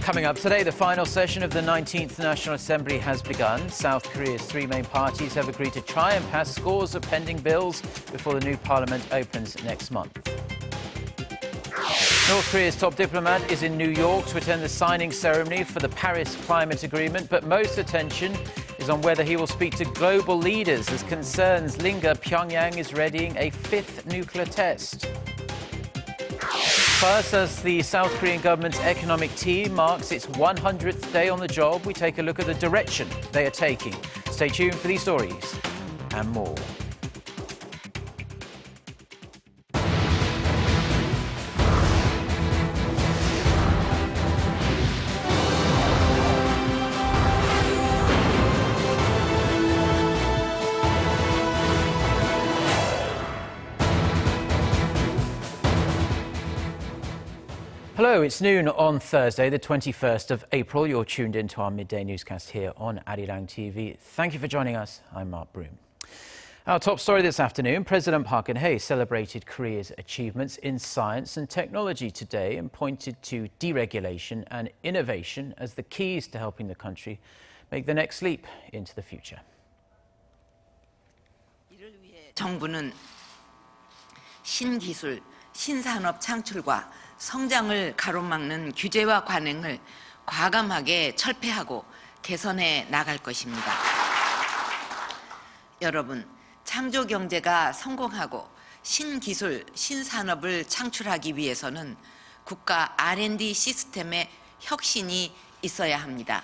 Coming up today, the final session of the 19th National Assembly has begun. South Korea's three main parties have agreed to try and pass scores of pending bills before the new parliament opens next month. North Korea's top diplomat is in New York to attend the signing ceremony for the Paris Climate Agreement, but most attention is on whether he will speak to global leaders as concerns linger. Pyongyang is readying a fifth nuclear test. First, as the South Korean government's economic team marks its 100th day on the job, we take a look at the direction they are taking. Stay tuned for these stories and more. Hello, it's noon on Thursday, the 21st of April. You're tuned in to our midday newscast here on Arirang TV. Thank you for joining us. I'm Mark Broom. Our top story this afternoon, President Park Geun-hye celebrated Korea's achievements in science and technology today and pointed to deregulation and innovation as the keys to helping the country make the next leap into the future. 정부는 신기술, 신산업 창출과 성장을 가로막는 규제와 관행을 과감하게 철폐하고 개선해 나갈 것입니다. 여러분, 창조 경제가 성공하고 신기술, 신산업을 창출하기 위해서는 국가 R&D 시스템의 혁신이 있어야 합니다.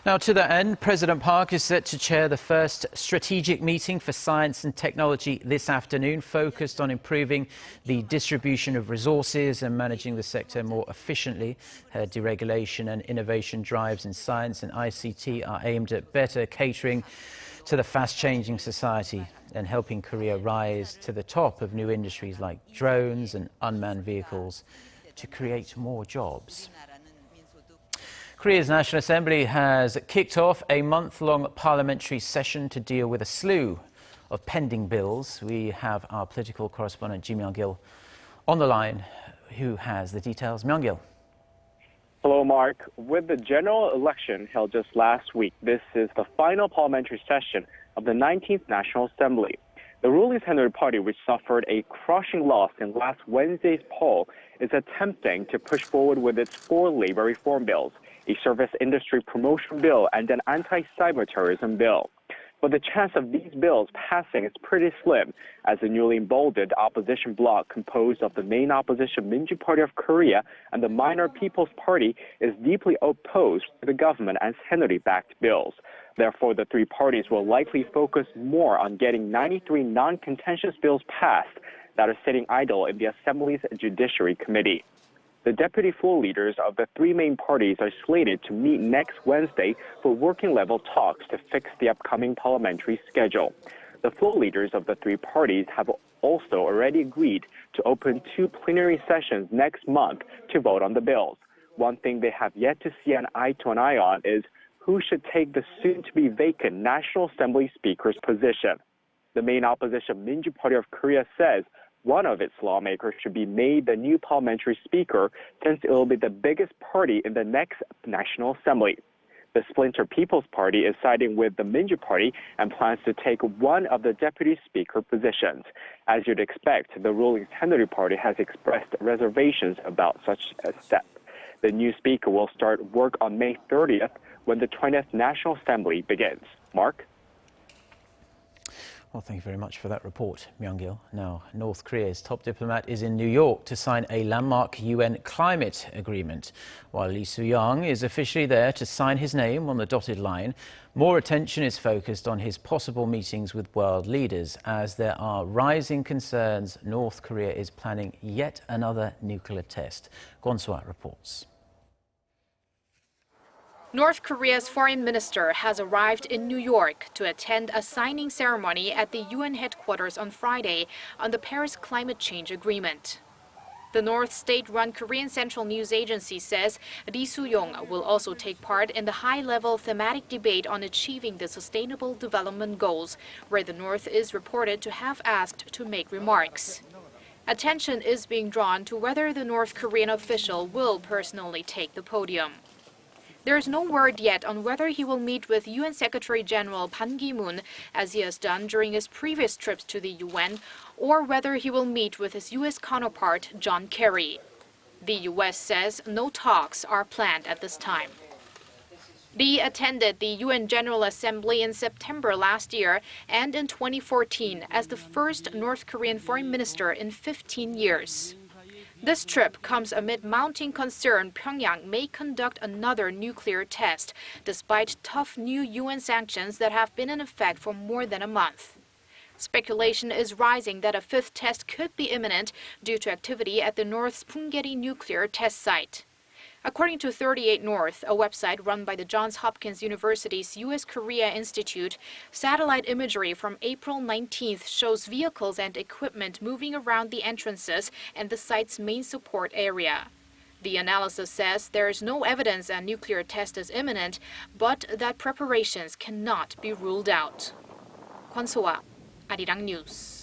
Now, to that end, President Park is set to chair the first strategic meeting for science and technology this afternoon, focused on improving the distribution of resources and managing the sector more efficiently. Deregulation and innovation drives in science and ICT are aimed at better catering to the fast-changing society and helping Korea rise to the top of new industries like drones and unmanned vehicles to create more jobs. Korea's National Assembly has kicked off a month-long parliamentary session to deal with a slew of pending bills. We have our political correspondent, Ji Myung-gil, on the line, who has the details. Myung-gil. Hello, Mark. With the general election held just last week, this is the final parliamentary session of the 19th National Assembly. The ruling Center Party, which suffered a crushing loss in last Wednesday's poll, is attempting to push forward with its four labor reform bills, a service industry promotion bill, and an anti-cyberterrorism bill. But the chance of these bills passing is pretty slim, as the newly emboldened opposition bloc composed of the main opposition Minju Party of Korea and the minor People's Party is deeply opposed to the government and Saenuri-backed bills. Therefore, the three parties will likely focus more on getting 93 non-contentious bills passed that are sitting idle in the Assembly's Judiciary Committee. The deputy floor leaders of the three main parties are slated to meet next Wednesday for working-level talks to fix the upcoming parliamentary schedule. The floor leaders of the three parties have also already agreed to open two plenary sessions next month to vote on the bills. One thing they have yet to see an eye-to-eye on is who should take the soon-to-be vacant National Assembly Speaker's position. The main opposition Minju Party of Korea says one of its lawmakers should be made the new parliamentary speaker since it will be the biggest party in the next National Assembly. The splinter People's Party is siding with the Minju Party and plans to take one of the deputy speaker positions. As you'd expect, the ruling Saenuri Party has expressed reservations about such a step. The new speaker will start work on May 30th when the 20th National Assembly begins. Mark? Well, thank you very much for that report, Myung-gil. Now, North Korea's top diplomat is in New York to sign a landmark UN climate agreement. While Lee Soo-young is officially there to sign his name on the dotted line, more attention is focused on his possible meetings with world leaders as there are rising concerns North Korea is planning yet another nuclear test. Kwon So-ah reports. North Korea's foreign minister has arrived in New York to attend a signing ceremony at the UN headquarters on Friday on the Paris Climate Change Agreement. The North state-run Korean Central News Agency says Lee Soo-young will also take part in the high-level thematic debate on achieving the Sustainable Development Goals, where the North is reported to have asked to make remarks. Attention is being drawn to whether the North Korean official will personally take the podium. There is no word yet on whether he will meet with UN Secretary-General Ban Ki-moon, as he has done during his previous trips to the UN, or whether he will meet with his U.S. counterpart, John Kerry. The U.S. says no talks are planned at this time. Lee attended the UN General Assembly in September last year and in 2014 as the first North Korean foreign minister in 15 years. This trip comes amid mounting concern Pyongyang may conduct another nuclear test, despite tough new UN sanctions that have been in effect for more than a month. Speculation is rising that a fifth test could be imminent due to activity at the North's Punggye-ri nuclear test site. According to 38 North, a website run by the Johns Hopkins University's U.S. Korea Institute, satellite imagery from April 19th shows vehicles and equipment moving around the entrances and the site's main support area. The analysis says there is no evidence a nuclear test is imminent, but that preparations cannot be ruled out. Kwon So-ah, Arirang News.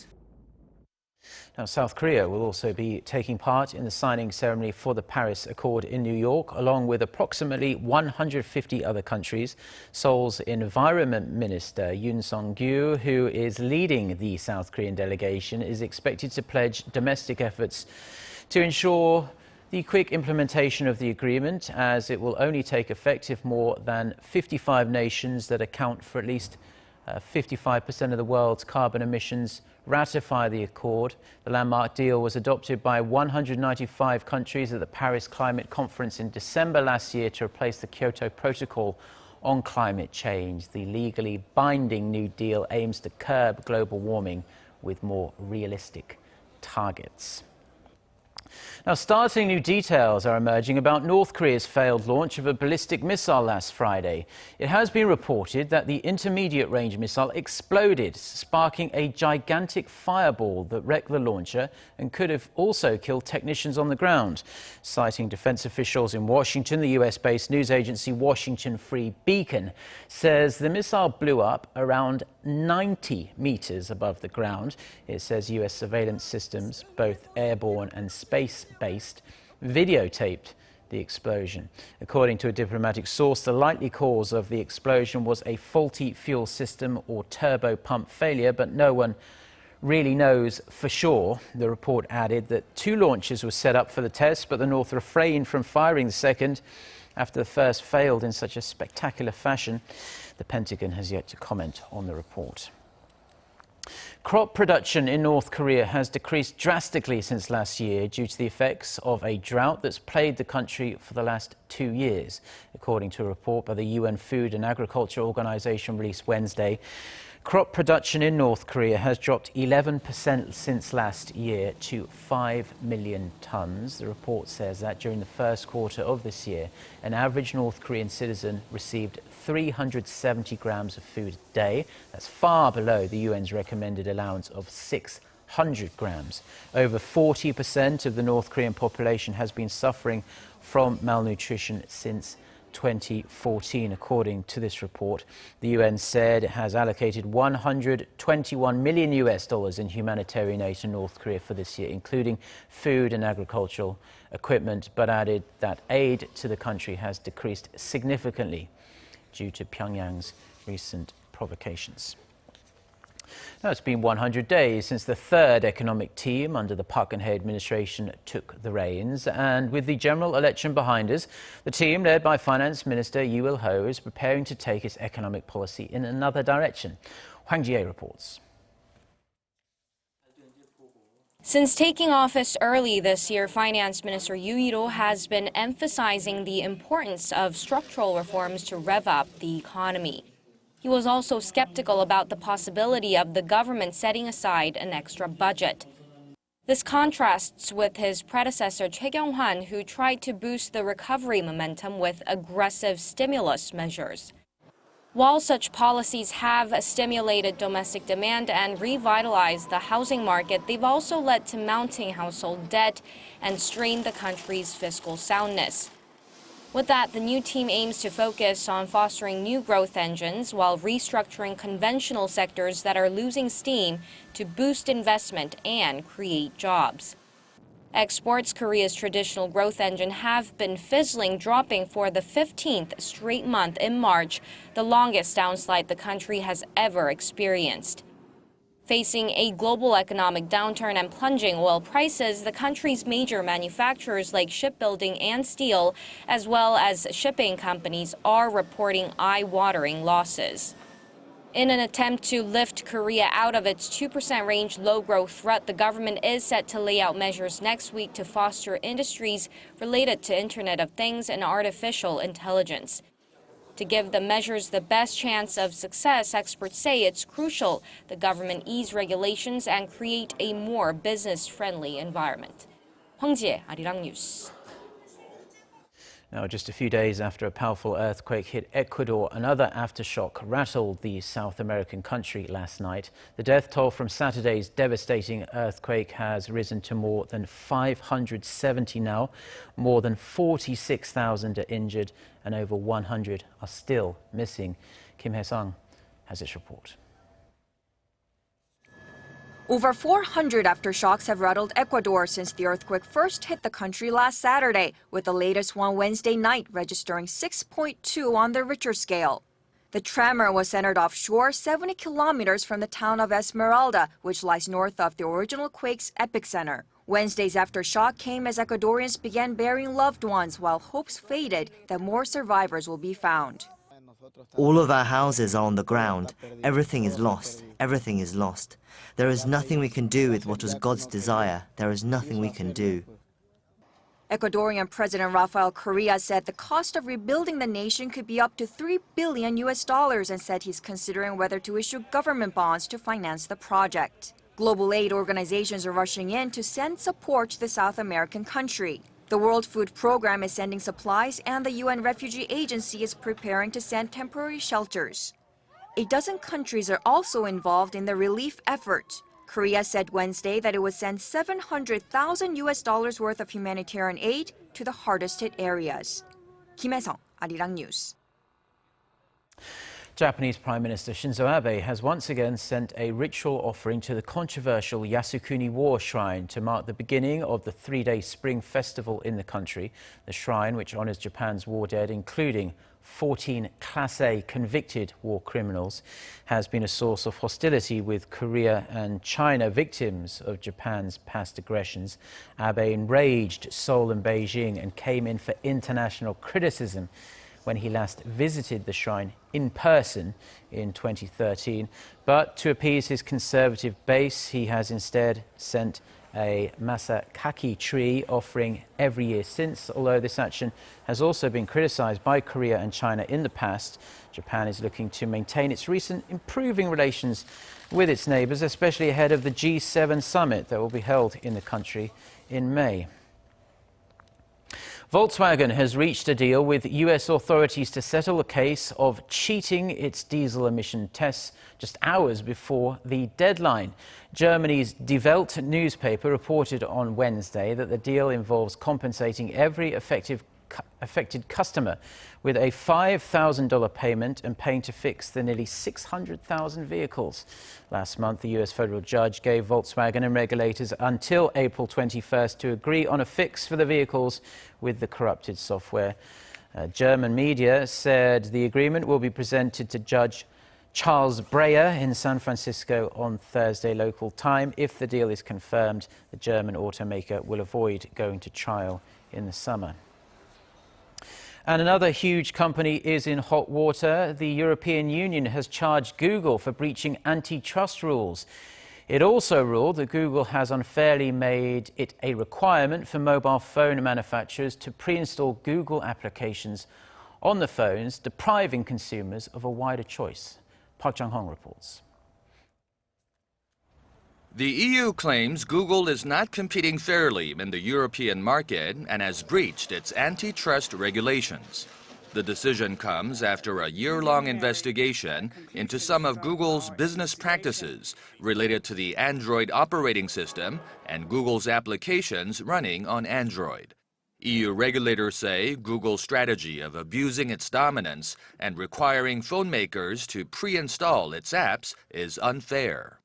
Now, South Korea will also be taking part in the signing ceremony for the Paris Accord in New York, along with approximately 150 other countries. Seoul's Environment Minister Yoon Sung-gyu, who is leading the South Korean delegation, is expected to pledge domestic efforts to ensure the quick implementation of the agreement, as it will only take effect if more than 55 nations that account for at least 55% of the world's carbon emissions ratify the accord. The landmark deal was adopted by 195 countries at the Paris Climate Conference in December last year to replace the Kyoto Protocol on climate change. The legally binding new deal aims to curb global warming with more realistic targets. Now, startling new details are emerging about North Korea's failed launch of a ballistic missile last Friday. It has been reported that the intermediate-range missile exploded, sparking a gigantic fireball that wrecked the launcher and could have also killed technicians on the ground. Citing defense officials in Washington, the US-based news agency Washington Free Beacon says the missile blew up around 90 meters above the ground. It says US surveillance systems, both airborne and space-based, videotaped the explosion. According to a diplomatic source, the likely cause of the explosion was a faulty fuel system or turbo pump failure, but no one really knows for sure. The report added that 2 launches were set up for the test, but the North refrained from firing the second after the first failed in such a spectacular fashion. The Pentagon has yet to comment on the report. Crop production in North Korea has decreased drastically since last year due to the effects of a drought that's plagued the country for the last 2 years, according to a report by the UN Food and Agriculture Organization released Wednesday. Crop production in North Korea has dropped 11% since last year to 5 million tons. The report says that during the first quarter of this year, an average North Korean citizen received 370 grams of food a day. That's far below the UN's recommended allowance of 600 grams. Over 40% of the North Korean population has been suffering from malnutrition since 2014, according to this report. The UN said it has allocated $121 million in humanitarian aid to North Korea for this year, including food and agricultural equipment, but added that aid to the country has decreased significantly due to Pyongyang's recent provocations. Now, it's been 100 days since the third economic team under the Park Geun-hye administration took the reins, and with the general election behind us, the team led by Finance Minister Lee Il-ho is preparing to take its economic policy in another direction. Hwang Ji-hye reports. Since taking office early this year, Finance Minister Yoo Il-ho has been emphasizing the importance of structural reforms to rev up the economy. He was also skeptical about the possibility of the government setting aside an extra budget. This contrasts with his predecessor Choi Kyung-hwan, who tried to boost the recovery momentum with aggressive stimulus measures. While such policies have stimulated domestic demand and revitalized the housing market, they've also led to mounting household debt and strained the country's fiscal soundness. With that, the new team aims to focus on fostering new growth engines while restructuring conventional sectors that are losing steam to boost investment and create jobs. Exports, Korea's traditional growth engine, have been fizzling, dropping for the 15th straight month in March, the longest downslide the country has ever experienced. Facing a global economic downturn and plunging oil prices, the country's major manufacturers like shipbuilding and steel, as well as shipping companies, are reporting eye-watering losses. In an attempt to lift Korea out of its 2% range low-growth rut, the government is set to lay out measures next week to foster industries related to Internet of Things and artificial intelligence. To give the measures the best chance of success, experts say it's crucial the government ease regulations and create a more business-friendly environment. Hwang Jie, Arirang News. Now, just a few days after a powerful earthquake hit Ecuador, another aftershock rattled the South American country last night. The death toll from Saturday's devastating earthquake has risen to more than 570 now. More than 46,000 are injured and over 100 are still missing. Kim Hae-sung has this report. Over 400 aftershocks have rattled Ecuador since the earthquake first hit the country last Saturday, with the latest one Wednesday night registering 6.2 on the Richter scale. The tremor was centered offshore 70 kilometers from the town of Esmeralda, which lies north of the original quake's epicenter. Wednesday's aftershock came as Ecuadorians began burying loved ones while hopes faded that more survivors will be found. All of our houses are on the ground. Everything is lost. Everything is lost. There is nothing we can do with what was God's desire. There is nothing we can do. Ecuadorian President Rafael Correa said the cost of rebuilding the nation could be up to $3 billion and said he's considering whether to issue government bonds to finance the project. Global aid organizations are rushing in to send support to the South American country. The World Food Program is sending supplies, and the UN Refugee Agency is preparing to send temporary shelters. A dozen countries are also involved in the relief effort. Korea said Wednesday that it would send $700,000 worth of humanitarian aid to the hardest hit areas. Kim Hae-sung, Arirang News. Japanese Prime Minister Shinzo Abe has once again sent a ritual offering to the controversial Yasukuni War Shrine to mark the beginning of the three-day spring festival in the country. The shrine, which honors Japan's war dead, including 14 Class A convicted war criminals, has been a source of hostility with Korea and China, victims of Japan's past aggressions. Abe enraged Seoul and Beijing and came in for international criticism when he last visited the shrine in person in 2013. But to appease his conservative base, he has instead sent a masakaki tree offering every year since, although this action has also been criticized by Korea and China in the past. Japan is looking to maintain its recent improving relations with its neighbors, especially ahead of the G7 summit that will be held in the country in May. Volkswagen has reached a deal with US authorities to settle a case of cheating its diesel emission tests just hours before the deadline. Germany's Die Welt newspaper reported on Wednesday that the deal involves compensating every affected customer with a $5,000 payment and paying to fix the nearly 600,000 vehicles. Last month, the US federal judge gave Volkswagen and regulators until April 21st to agree on a fix for the vehicles with the corrupted software. German media said the agreement will be presented to Judge Charles Breyer in San Francisco on Thursday local time. If the deal is confirmed, the German automaker will avoid going to trial in the summer. And another huge company is in hot water. The European Union has charged Google for breaching antitrust rules. It also ruled that Google has unfairly made it a requirement for mobile phone manufacturers to pre-install Google applications on the phones, depriving consumers of a wider choice. Park Jang-hong reports. The EU claims Google is not competing fairly in the European market and has breached its antitrust regulations. The decision comes after a year-long investigation into some of Google's business practices related to the Android operating system and Google's applications running on Android. EU regulators say Google's strategy of abusing its dominance and requiring phone makers to pre-install its apps is unfair.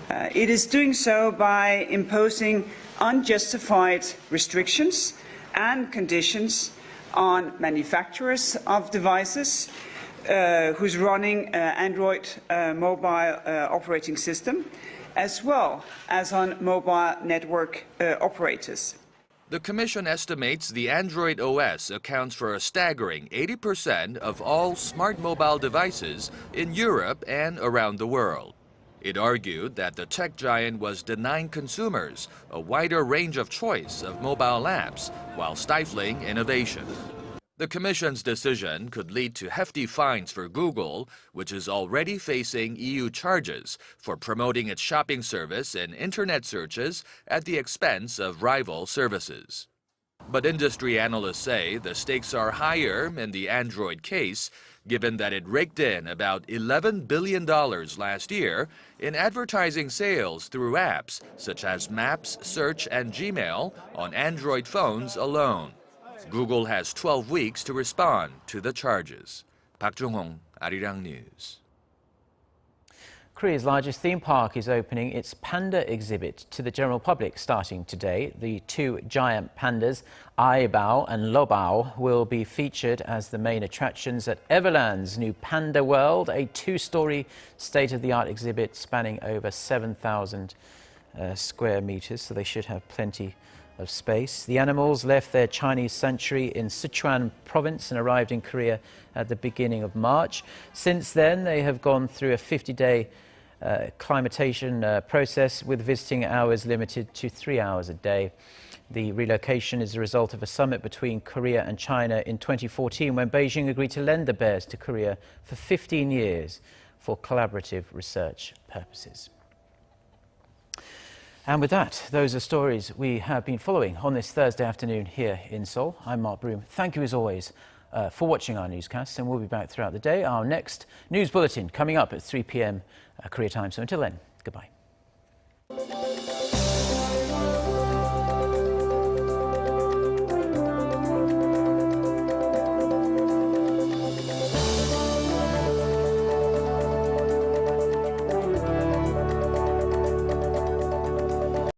It is doing so by imposing unjustified restrictions and conditions on manufacturers of devices who's running Android mobile operating system, as well as on mobile network operators. The Commission estimates the Android OS accounts for a staggering 80% of all smart mobile devices in Europe and around the world. It argued that the tech giant was denying consumers a wider range of choice of mobile apps while stifling innovation. The Commission's decision could lead to hefty fines for Google, which is already facing EU charges for promoting its shopping service in internet searches at the expense of rival services. But industry analysts say the stakes are higher in the Android case, given that it raked in about $11 billion last year in advertising sales through apps such as Maps, Search, and Gmail on Android phones alone. Google has 12 weeks to respond to the charges. Park Jung-hong, Arirang News. Korea's largest theme park is opening its Panda exhibit to the general public starting today. The two giant pandas, Aibao and Lobao, will be featured as the main attractions at Everland's new Panda World, a two-story state-of-the-art exhibit spanning over 7,000 square meters, so they should have plenty of space. The animals left their Chinese sanctuary in Sichuan province and arrived in Korea at the beginning of March. Since then, they have gone through a 50-day acclimatation process with visiting hours limited to 3 hours a day. The relocation is a result of a summit between Korea and China in 2014 when Beijing agreed to lend the bears to Korea for 15 years for collaborative research purposes. And with that, those are stories we have been following on this Thursday afternoon here in Seoul. I'm Mark Broom. Thank you as always for watching our newscasts, and we'll be back throughout the day. Our next news bulletin coming up at 3 p.m. Korea time. So until then, goodbye.